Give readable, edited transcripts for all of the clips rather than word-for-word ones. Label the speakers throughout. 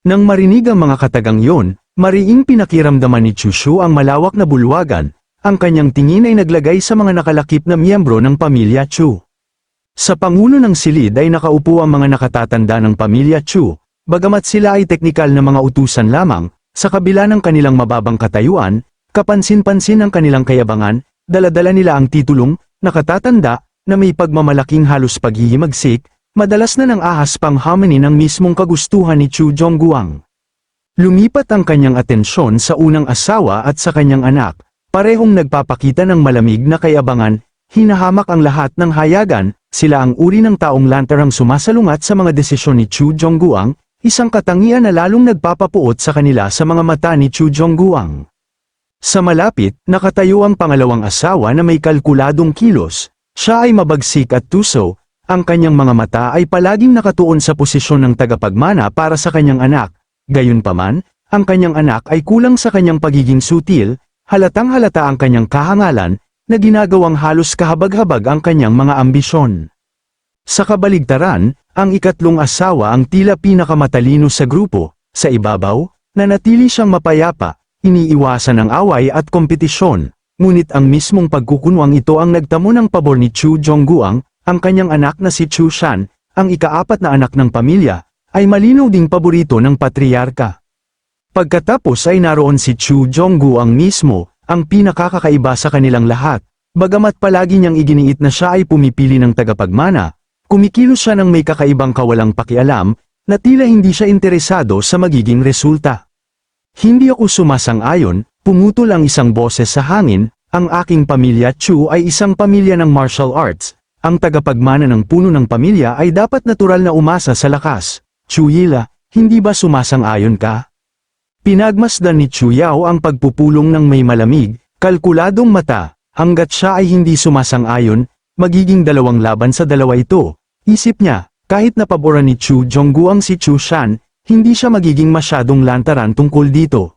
Speaker 1: Nang marinig ang mga katagang yon, mariing pinakiramdaman ni Chushu ang malawak na bulwagan, ang kanyang tingin ay naglagay sa mga nakalakip na miyembro ng pamilya Chu. Sa pangulo ng silid ay nakaupo ang mga nakatatanda ng pamilya Chu, bagamat sila ay teknikal na mga utusan lamang, sa kabila ng kanilang mababang katayuan, kapansin-pansin ang kanilang kayabangan, dala-dala nila ang titulong, nakatatanda, na may pagmamalaking halos paghihimagsik, madalas na nang ahas pang harmony ng mismong kagustuhan ni Chu Zhongguang. Lumipat ang kanyang atensyon sa unang asawa at sa kanyang anak, parehong nagpapakita ng malamig na kayabangan, hinahamak ang lahat ng hayagan, sila ang uri ng taong lantarang sumasalungat sa mga desisyon ni Chu Zhongguang, isang katangian na lalong nagpapapuot sa kanila sa mga mata ni Chu Zhongguang. Sa malapit, nakatayo ang pangalawang asawa na may kalkuladong kilos. Siya ay mabagsik at tuso, ang kanyang mga mata ay palaging nakatuon sa posisyon ng tagapagmana para sa kanyang anak. Gayunpaman, ang kanyang anak ay kulang sa kanyang pagiging sutil, halatang halata ang kanyang kahangalan, na ginagawang halos kahabag-habag ang kanyang mga ambisyon. Sa kabaligtaran, ang ikatlong asawa ang tila pinakamatalino sa grupo, sa ibabaw, nanatili siyang mapayapa, iniiwasan ang away at kompetisyon. Ngunit ang mismong pagkukunwang ito ang nagtamo ng pabor ni Chu Zhongguang, ang kanyang anak na si Chu Shan, ang ikaapat na anak ng pamilya, ay malinaw ding paborito ng patriarka. Pagkatapos ay naroon si Chu Zhongguang mismo, ang pinakakakaiba sa kanilang lahat, bagamat palagi niyang iginiit na siya ay pumipili ng tagapagmana, kumikilos siya ng may kakaibang kawalang pakialam, na tila hindi siya interesado sa magiging resulta. Hindi ako sumasang-ayon. Pumutol ang isang boses sa hangin, ang aking pamilya Chu ay isang pamilya ng martial arts, ang tagapagmana ng puno ng pamilya ay dapat natural na umasa sa lakas. Chu Yila, hindi ba sumasang-ayon ka? Pinagmasdan ni Chu Yao ang pagpupulong ng may malamig, kalkuladong mata, hanggat siya ay hindi sumasang-ayon, magiging dalawang laban sa dalawa ito. Isip niya, kahit napaboran ni Chu Zhongguang si Chu Shan, hindi siya magiging masyadong lantaran tungkol dito.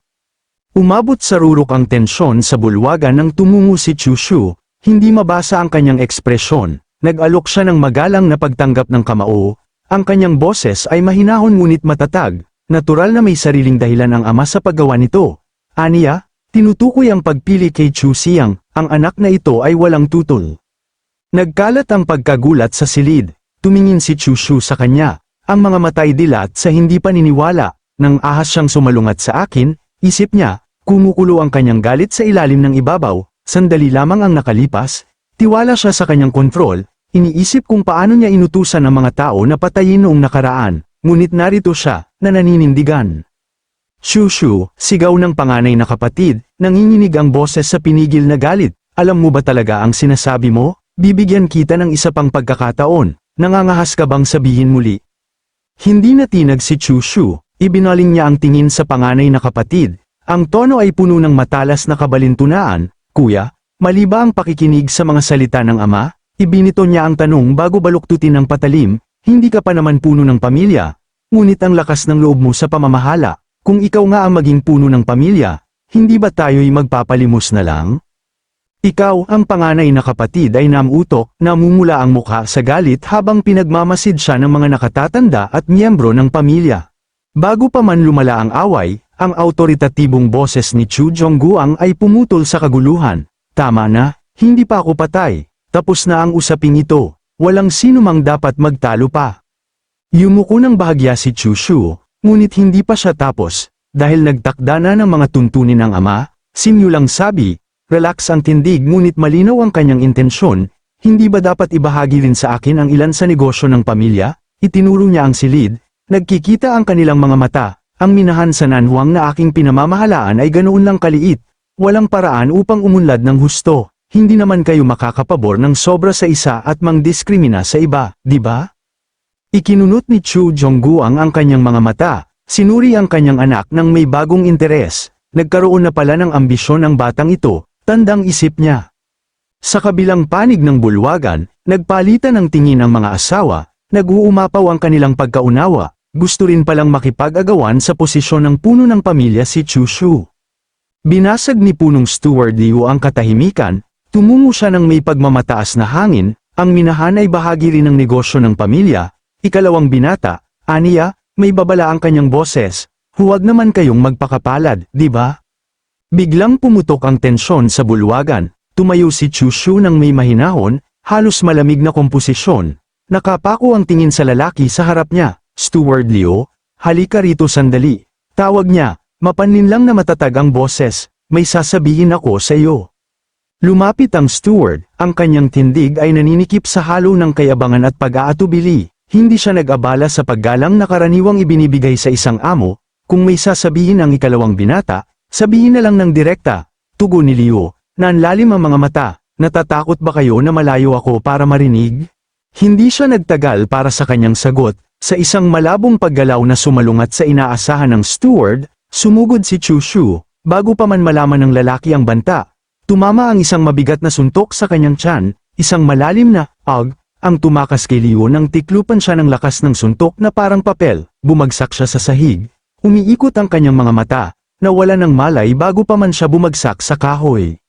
Speaker 1: Umabot sa rurok ang tensyon sa bulwagan nang tumungo si Chushu, hindi mabasa ang kanyang ekspresyon, nag-alok siya ng magalang na pagtanggap ng kamao, ang kanyang boses ay mahinahon ngunit matatag, natural na may sariling dahilan ang ama sa paggawa nito. Aniya, tinutukoy ang pagpili kay Chu Xiang, ang anak na ito ay walang tutol. Nagkalat ang pagkagulat sa silid, tumingin si Chushu sa kanya, ang mga matay dilat sa hindi paniniwala, nang ahas siyang sumalungat sa akin. Isip niya, kumukulo ang kanyang galit sa ilalim ng ibabaw, sandali lamang ang nakalipas, tiwala siya sa kanyang kontrol, iniisip kung paano niya inutusan ang mga tao na patayin noong nakaraan, ngunit narito siya, na naninindigan. Shushu, sigaw ng panganay na kapatid, nanginginig ang boses sa pinigil na galit, alam mo ba talaga ang sinasabi mo? Bibigyan kita ng isa pang pagkakataon, nangangahas ka bang sabihin muli? Hindi natinag si Chushu. Ibinaling niya ang tingin sa panganay na kapatid, ang tono ay puno ng matalas na kabalintunaan. Kuya, mali ba ang pakikinig sa mga salita ng ama? Ibinito niya ang tanong bago baluktutin ng patalim, hindi ka pa naman puno ng pamilya, ngunit ang lakas ng loob mo sa pamamahala, kung ikaw nga ang maging puno ng pamilya, hindi ba tayo'y magpapalimos na lang? Ikaw, ang panganay na kapatid ay namutok, namumula ang mukha sa galit habang pinagmamasid siya ng mga nakatatanda at miyembro ng pamilya. Bago pa man lumala ang away, ang autoritatibong boses ni Chu Zhongguang ay pumutol sa kaguluhan. Tama na, hindi pa ako patay, tapos na ang usaping ito, walang sino mang dapat magtalo pa. Yumuko ng bahagya si Chushu, ngunit hindi pa siya tapos, dahil nagtakda na ng mga tuntunin ng ama, simyulang sabi, relax ang tindig ngunit malinaw ang kanyang intensyon, hindi ba dapat ibahagi rin sa akin ang ilan sa negosyo ng pamilya? Itinuro niya ang silid. Nagkikita ang kanilang mga mata, ang minahan sa nanhuang na aking pinamamahalaan ay ganoon lang kaliit, walang paraan upang umunlad ng husto, hindi naman kayo makakapabor ng sobra sa isa at mangdiskrimina sa iba, di ba? Ikinunot ni Chu Zhongguang ang kanyang mga mata, sinuri ang kanyang anak ng may bagong interes, nagkaroon na pala ng ambisyon ang batang ito, tandang isip niya. Sa kabilang panig ng bulwagan, nagpalitan ng tingin ang mga asawa, nag-uumapaw ang kanilang pagkaunawa. Gusto rin palang makipag-agawan sa posisyon ng puno ng pamilya si Chushu. Binasag ni punong steward Liu ang katahimikan, tumungo siya ng may pagmamataas na hangin, ang minahan ay bahagi rin ng negosyo ng pamilya, ikalawang binata, aniya, may babala ang kanyang boses, Huwag naman kayong magpakapalad, di ba? Biglang pumutok ang tensyon sa bulwagan, tumayo si Chushu nang may mahinahon, halos malamig na komposisyon. Nakapako ang tingin sa lalaki sa harap niya. Steward Liu, halika rito sandali. Tawag niya, mapanlinlang na matatag ang boses, may sasabihin ako sa iyo. Lumapit ang steward, ang kanyang tindig ay naninikip sa halo ng kayabangan at pag-aatubili. Hindi siya nag-abala sa paggalang na karaniwang ibinibigay sa isang amo. Kung may sasabihin ang ikalawang binata, sabihin na lang ng direkta. Tugon ni Liu, nanlalim ang mga mata. Natatakot ba kayo na malayo ako para marinig? Hindi siya nagtagal para sa kanyang sagot. Sa isang malabong paggalaw na sumalungat sa inaasahan ng steward, sumugod si Chushu. Bago pa man malaman ng lalaki ang banta, tumama ang isang mabigat na suntok sa kanyang tiyan, isang malalim na "ag" ang tumakas kay Liu nang tiklupan siya ng lakas ng suntok na parang papel. Bumagsak siya sa sahig. Umiikot ang kanyang mga mata, nawala ng malay bago pa man siya bumagsak sa kahoy.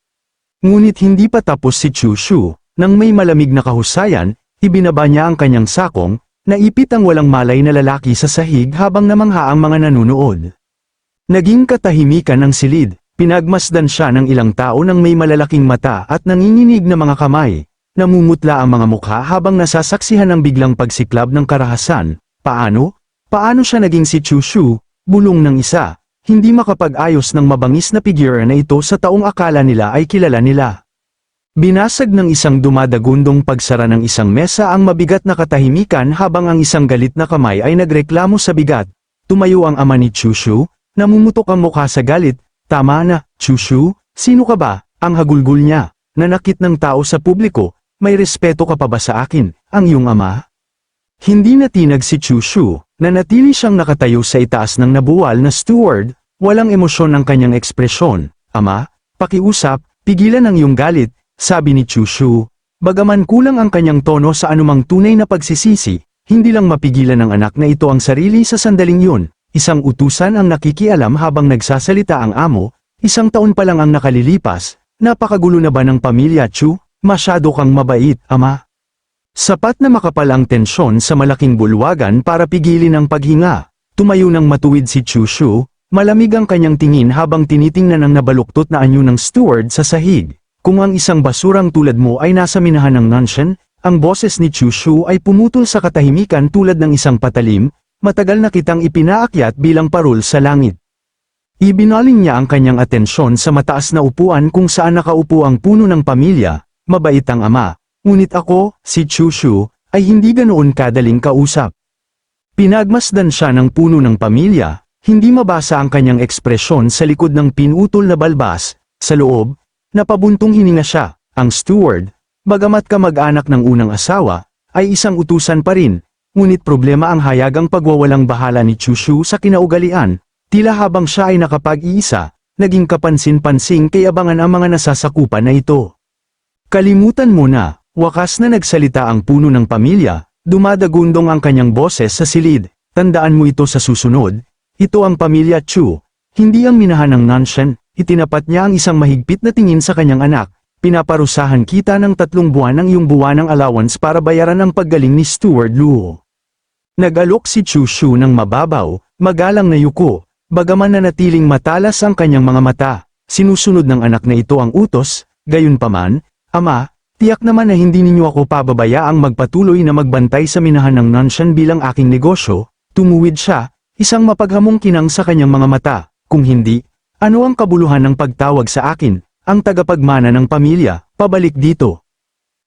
Speaker 1: Ngunit hindi pa tapos si Chushu, nang may malamig na kahusayan, ibinaba niya ang kanyang sakong, naipit ang walang malay na lalaki sa sahig habang namangha ang mga nanunood. Naging katahimikan ang silid, pinagmasdan siya ng ilang tao nang may malalaking mata at nanginginig na mga kamay. Namumutla ang mga mukha habang nasasaksihan ng biglang pagsiklab ng karahasan. Paano? Paano siya naging si Chushu? Bulong ng isa, hindi makapag-ayos ng mabangis na figure na ito sa taong akala nila ay kilala nila. Binasag ng isang dumadagundong pagsara ng isang mesa ang mabigat na katahimikan habang ang isang galit na kamay ay nagreklamo sa bigat. Tumayo ang ama ni Chushu, namumutok ang mukha sa galit. Tama na, Chushu, sino ka ba? Ang hagulgol niya, nanakit ng tao sa publiko, may respeto ka pa ba sa akin, ang iyong ama? Hindi natinag si Chushu, nanatili siyang nakatayo sa itaas ng nabuwal na steward, walang emosyon ang kanyang ekspresyon. Ama, pakiusap, pigilan ang iyong galit, sabi ni Chushu. Bagaman kulang ang kanyang tono sa anumang tunay na pagsisisi, hindi lang mapigilan ng anak na ito ang sarili sa sandaling yun. Isang utusan ang nakikialam habang nagsasalita ang amo, 1 taon pa lang ang nakalilipas. Napakagulo na ba ng pamilya Chu? Masyado kang mabait, ama. Sapat na makapal ang tensyon sa malaking bulwagan para pigilin ang paghinga. Tumayo ng matuwid si Chushu, malamig ang kanyang tingin habang tinitingnan ang nabaluktot na anyo ng steward sa sahig. Kung ang isang basurang tulad mo ay nasa minahan ng nansyan, ang boses ni Chushu ay pumutol sa katahimikan tulad ng isang patalim, matagal na kitang ipinaakyat bilang parol sa langit. Ibinaling niya ang kanyang atensyon sa mataas na upuan kung saan nakaupo ang puno ng pamilya, mabait ang ama. Ngunit ako, si Chushu, ay hindi ganoon kadaling kausap. Pinagmasdan siya ng puno ng pamilya, hindi mabasa ang kanyang ekspresyon sa likod ng pinutol na balbas. Sa loob, napabuntong hininga siya. Ang steward, bagamat kamag-anak ng unang asawa, ay isang utusan pa rin. Ngunit problema ang hayagang pagwawalang bahala ni Chushu sa kinaugalian. Tila habang siya ay nakapag-iisa, naging kapansin-pansing kay abangan ang mga nasasakupan na ito. Kalimutan mo na. Wakas na nagsalita ang puno ng pamilya, dumadagundong ang kanyang boses sa silid. Tandaan mo ito sa susunod. Ito ang pamilya Chu, hindi ang minahan ng nansyan. Itinapat niya ang isang mahigpit na tingin sa kanyang anak. Pinaparusahan kita ng 3 buwan ng iyong buwanang allowance para bayaran ang paggaling ni Steward Luo. Nag-alok si Chushu ng mababaw, magalang na yuko. Bagaman nanatiling matalas ang kanyang mga mata, sinusunod ng anak na ito ang utos. Gayunpaman, ama, tiyak naman na hindi ninyo ako pababayaang magpatuloy na magbantay sa minahan ng nansyan bilang aking negosyo. Tumuwid siya, isang mapaghamong kinang sa kanyang mga mata. Kung hindi, ano ang kabuluhan ng pagtawag sa akin, ang tagapagmana ng pamilya, pabalik dito?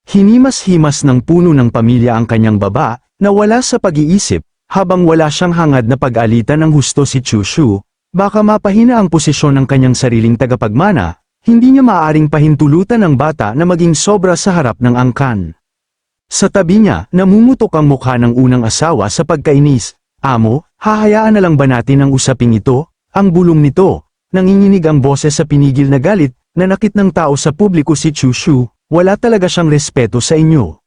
Speaker 1: Hinimas-himas ng puno ng pamilya ang kanyang baba, na wala sa pag-iisip, habang wala siyang hangad na pag-alitan ng husto si Chushu, baka mapahina ang posisyon ng kanyang sariling tagapagmana. Hindi niya maaaring pahintulutan ng bata na maging sobra sa harap ng angkan. Sa tabi niya, namumutok ang mukha ng unang asawa sa pagkainis. Amo, hahayaan na lang ba natin ang usaping ito? Ang bulong nito, nanginginig ang boses sa pinigil na galit, nanakit ng tao sa publiko si Chushu, wala talaga siyang respeto sa inyo.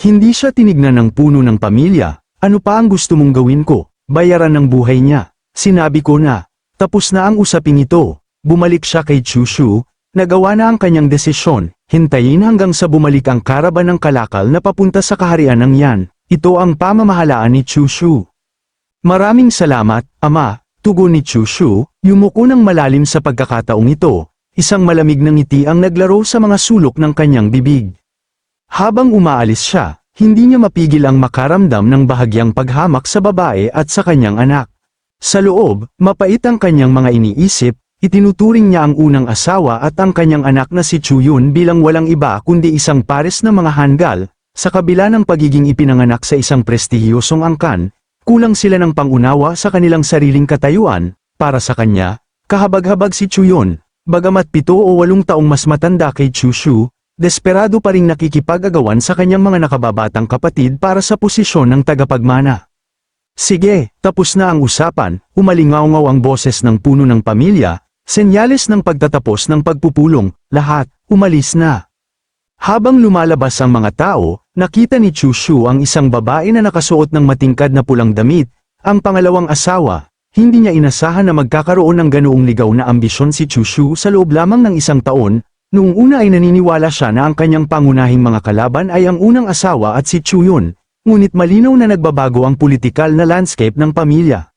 Speaker 1: Hindi siya tinignan ng puno ng pamilya, ano pa ang gusto mong gawin ko? Bayaran ng buhay niya. Sinabi ko na, tapos na ang usaping ito. Bumalik siya kay Chushu, nagawa na ang kanyang desisyon, hintayin hanggang sa bumalik ang karaban ng kalakal na papunta sa kaharian ng Yan. Ito ang pamamahalaan ni Chushu. Maraming salamat, ama, Tugon ni Chushu, yumuko ng malalim sa pagkakataong ito, isang malamig na ngiti ang naglaro sa mga sulok ng kanyang bibig. Habang umaalis siya, hindi niya mapigil ang makaramdam ng bahagyang paghamak sa babae at sa kanyang anak. Sa loob, mapait ang kanyang mga iniisip, itinuturing niya ang unang asawa at ang kanyang anak na si Chuyun bilang walang iba kundi isang pares na mga hanggal, sa kabila ng pagiging ipinanganak sa isang prestihiyosong angkan, kulang sila ng pangunawa sa kanilang sariling katayuan. Para sa kanya, kahabag-habag si Chuyun, bagamat 7 o 8 taong mas matanda kay Chushu, desperado pa ring nakikipag-agawan sa kanyang mga nakababatang kapatid para sa posisyon ng tagapagmana. Sige, tapos na ang usapan, umalingaw-ngaw ang boses ng puno ng pamilya, senyales ng pagtatapos ng pagpupulong, lahat, umalis na. Habang lumalabas ang mga tao, nakita ni Chushu ang isang babae na nakasuot ng matingkad na pulang damit, ang pangalawang asawa. Hindi niya inasahan na magkakaroon ng ganoong ligaw na ambisyon si Chushu sa loob lamang ng 1 taon. Noong una ay naniniwala siya na ang kanyang pangunahing mga kalaban ay ang unang asawa at si Chuyun, ngunit malinaw na nagbabago ang politikal na landscape ng pamilya.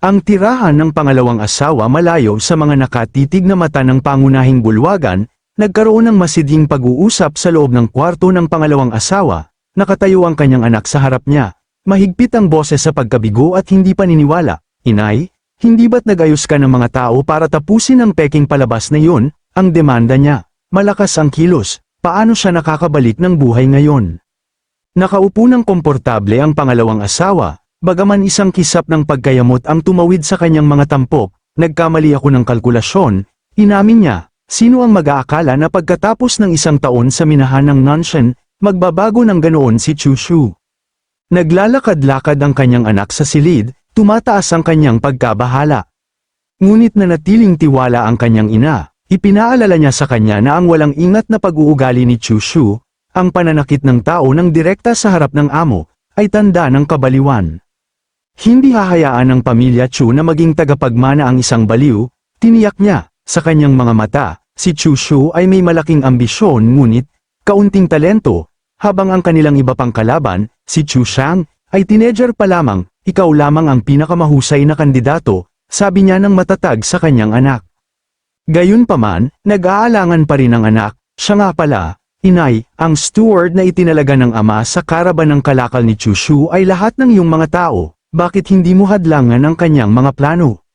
Speaker 1: Ang tirahan ng pangalawang asawa malayo sa mga nakatitig na mata ng pangunahing bulwagan, nagkaroon ng masidhing pag-uusap sa loob ng kwarto ng pangalawang asawa, nakatayo ang kanyang anak sa harap niya, mahigpit ang boses sa pagkabigo at hindi paniniwala. Inay, hindi ba't nag-ayos ka ng mga tao para tapusin ang peking palabas na yun? Ang demanda niya. Malakas ang kilos, paano siya nakakabalik ng buhay ngayon? Nakaupo ng komportable ang pangalawang asawa, bagaman isang kisap ng pagkayamot ang tumawid sa kanyang mga tampok. Nagkamali ako ng kalkulasyon, inamin niya. Sino ang mag-aakala na pagkatapos ng 1 taon sa minahan ng Nanshan, magbabago ng ganoon si Chushu? Naglalakad-lakad ang kanyang anak sa silid, tumataas ang kanyang pagkabahala. Ngunit nanatiling tiwala ang kanyang ina. Ipinaalala niya sa kanya na ang walang ingat na pag-uugali ni Chushu, ang pananakit ng tao ng direkta sa harap ng amo, ay tanda ng kabaliwan. Hindi hahayaan ng pamilya Chu na maging tagapagmana ang isang baliw, tiniyak niya. Sa kanyang mga mata, si Chushu ay may malaking ambisyon ngunit, kaunting talento, habang ang kanilang iba pang kalaban, si Chushang, ay teenager pa lamang. Ikaw lamang ang pinakamahusay na kandidato, sabi niya ng matatag sa kanyang anak. Gayunpaman, nag-aalangan pa rin ang anak. Siya nga pala, inay, ang steward na itinalaga ng ama sa karaban ng kalakal ni Chushu ay lahat ng iyong mga tao. Bakit hindi mo hadlangan ang kanyang mga plano?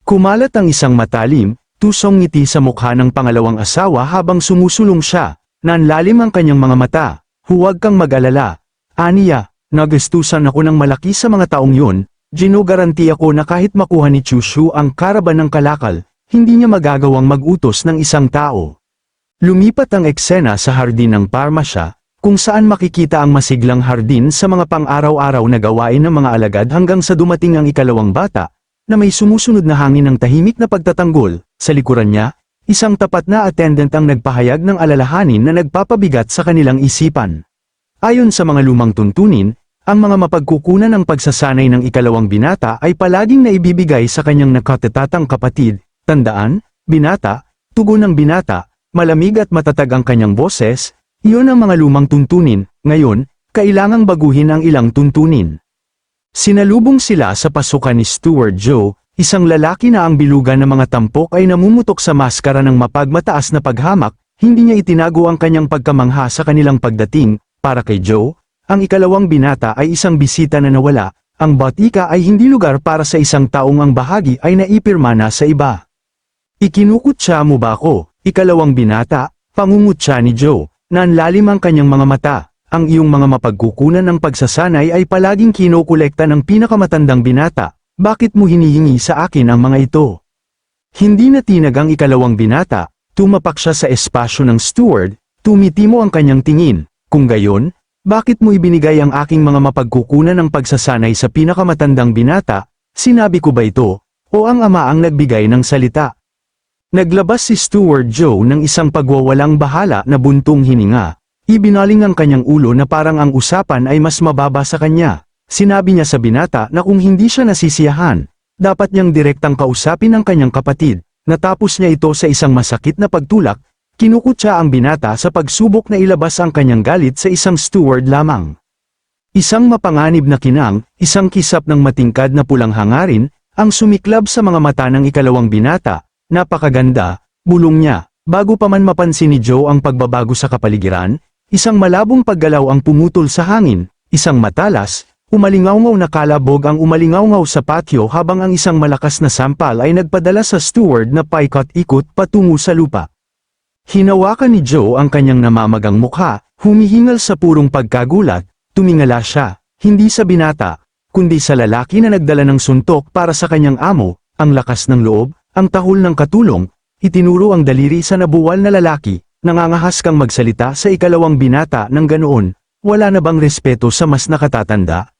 Speaker 1: Kumalat ang isang matalim, tusong ngiti sa mukha ng pangalawang asawa habang sumusulong siya. Nanlalim ang kanyang mga mata. Huwag kang mag-alala. Aniya, nagastusan ako ng malaki sa mga taong yun. Ginugaranti ako na kahit makuha ni Chushu ang karaban ng kalakal, hindi niya magagawang mag-utos ng isang tao. Lumipat ang eksena sa hardin ng Parmasya, kung saan makikita ang masiglang hardin sa mga pang-araw-araw na gawain ng mga alagad hanggang sa dumating ang ikalawang bata, na may sumusunod na hangin ng tahimik na pagtatanggol. Sa likuran niya, isang tapat na attendant ang nagpahayag ng alalahanin na nagpapabigat sa kanilang isipan. Ayon sa mga lumang tuntunin, ang mga mapagkukunan ng pagsasanay ng ikalawang binata ay palaging naibibigay sa kanyang nakatatang kapatid. Tandaan, binata, tugon ng binata, malamig at matatag ang kanyang boses, iyon ang mga lumang tuntunin. Ngayon, kailangang baguhin ang ilang tuntunin. Sinalubong sila sa pasukan ni Steward Joe, isang lalaki na ang bilugan ng mga tampok ay namumutok sa maskara ng mapagmataas na paghamak. Hindi niya itinago ang kanyang pagkamangha sa kanilang pagdating. Para kay Joe, ang ikalawang binata ay isang bisita na nawala. Ang batika ay hindi lugar para sa isang taong ang bahagi ay naipirma na sa iba. Ikinukutsa mo ba ako, ikalawang binata? Pangungutsa ni Joe. Nanlalim ang kanyang mga mata. Ang iyong mga mapagkukunan ng pagsasanay ay palaging kinokolekta ng pinakamatandang binata. Bakit mo hinihingi sa akin ang mga ito? Hindi natinag ang ikalawang binata. Tumapak siya sa espasyo ng steward. Tumitimo ang kanyang tingin. Kung gayon, bakit mo ibinigay ang aking mga mapagkukunan ng pagsasanay sa pinakamatandang binata? Sinabi ko ba ito? O ang ama ang nagbigay ng salita? Naglabas si Steward Joe ng isang pagwawalang bahala na buntong hininga. Ibinaling ang kanyang ulo na parang ang usapan ay mas mababa sa kanya. Sinabi niya sa binata na kung hindi siya nasisiyahan, dapat niyang direktang kausapin ang kanyang kapatid. Natapos niya ito sa isang masakit na pagtulak, kinukutsa ang binata sa pagsubok na ilabas ang kanyang galit sa isang steward lamang. Isang mapanganib na kinang, isang kisap ng matingkad na pulang hangarin, ang sumiklab sa mga mata ng ikalawang binata. Napakaganda, bulong niya. Bago pa man mapansin ni Joe ang pagbabago sa kapaligiran, isang malabong paggalaw ang pumutol sa hangin, isang matalas, umalingawngaw na kalabog ang umalingawngaw sa patio habang ang isang malakas na sampal ay nagpadala sa steward na paikot-ikot patungo sa lupa. Hinawakan ni Joe ang kanyang namamagang mukha, humihingal sa purong pagkagulat, tumingala siya, hindi sa binata, kundi sa lalaki na nagdala ng suntok para sa kanyang amo, ang lakas ng loob, ang tahol ng katulong, itinuro ang daliri sa nabuwal na lalaki, nangangahas kang magsalita sa ikalawang binata ng ganoon, wala na bang respeto sa mas nakatatanda?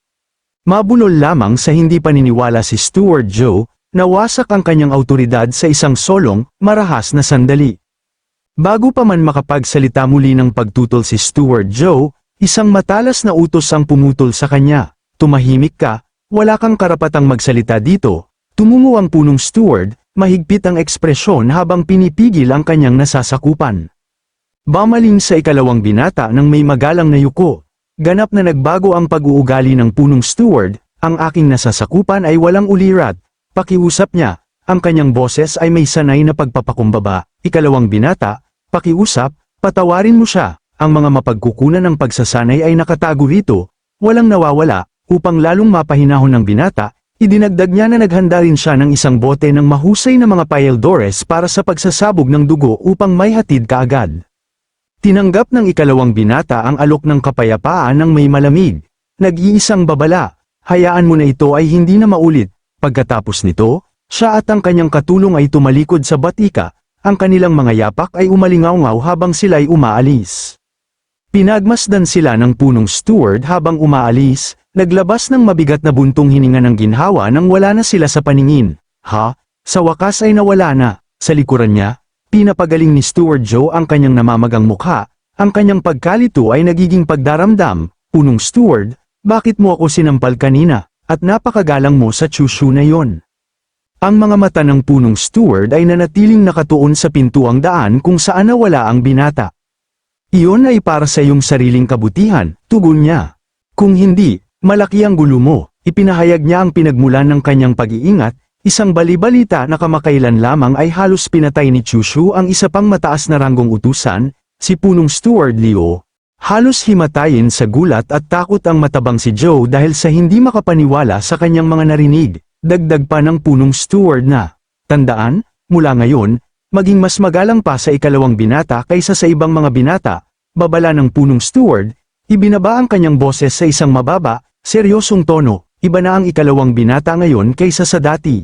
Speaker 1: Mabulol lamang sa hindi paniniwala si Steward Joe, nawasak ang kanyang autoridad sa isang solong, marahas na sandali. Bago pa man makapagsalita muli ng pagtutol si Steward Joe, isang matalas na utos ang pumutol sa kanya. Tumahimik ka, wala kang karapatang magsalita dito. Tumungo ang punong steward, mahigpit ang ekspresyon habang pinipigil ang kanyang nasasakupan. Bamaling sa ikalawang binata ng may magalang na yuko. Ganap na nagbago ang pag-uugali ng punong steward, ang aking nasasakupan ay walang ulirat. Pakiusap niya, ang kanyang boses ay may sanay na pagpapakumbaba. Ikalawang binata, pakiusap, patawarin mo siya. Ang mga mapagkukunan ng pagsasanay ay nakatago rito, walang nawawala. Upang lalong mapahinahon ng binata, idinagdag niya na naghanda rin siya ng isang bote ng mahusay na mga paeldores para sa pagsasabog ng dugo upang may hatid kaagad. Tinanggap ng ikalawang binata ang alok ng kapayapaan ng may malamig. Nag-iisang babala, hayaan mo na ito ay hindi na maulit. Pagkatapos nito, siya at ang kanyang katulong ay tumalikod sa batika, ang kanilang mga yapak ay umalingawngaw habang sila'y umaalis. Pinagmasdan sila ng punong steward habang umaalis, naglabas ng mabigat na buntong hininga ng ginhawa nang wala na sila sa paningin. Ha? Sa wakas ay nawala na. Sa likuran niya, pinapagaling ni Steward Joe ang kanyang namamagang mukha, ang kanyang pagkalito ay nagiging pagdaramdam. Punong steward, bakit mo ako sinampal kanina, at napakagalang mo sa tsushu na yon? Ang mga mata ng punong steward ay nanatiling nakatuon sa pintuang daan kung saan nawala ang binata. Iyon ay para sa iyong sariling kabutihan, tugon niya. Kung hindi, malaki ang gulo mo. Ipinahayag niya ang pinagmulan ng kanyang pag-iingat, isang balibalita na kamakailan lamang ay halos pinatay ni Chushu ang isa pang mataas na ranggong utusan, si punong steward Leo. Halos himatayin sa gulat at takot ang matabang si Joe dahil sa hindi makapaniwala sa kanyang mga narinig, dagdag pa ng punong steward na. Tandaan, mula ngayon, maging mas magalang pa sa ikalawang binata kaysa sa ibang mga binata, babala ng punong steward, ibinaba ang kanyang boses sa isang mababa, seryosong tono, iba na ang ikalawang binata ngayon kaysa sa dati.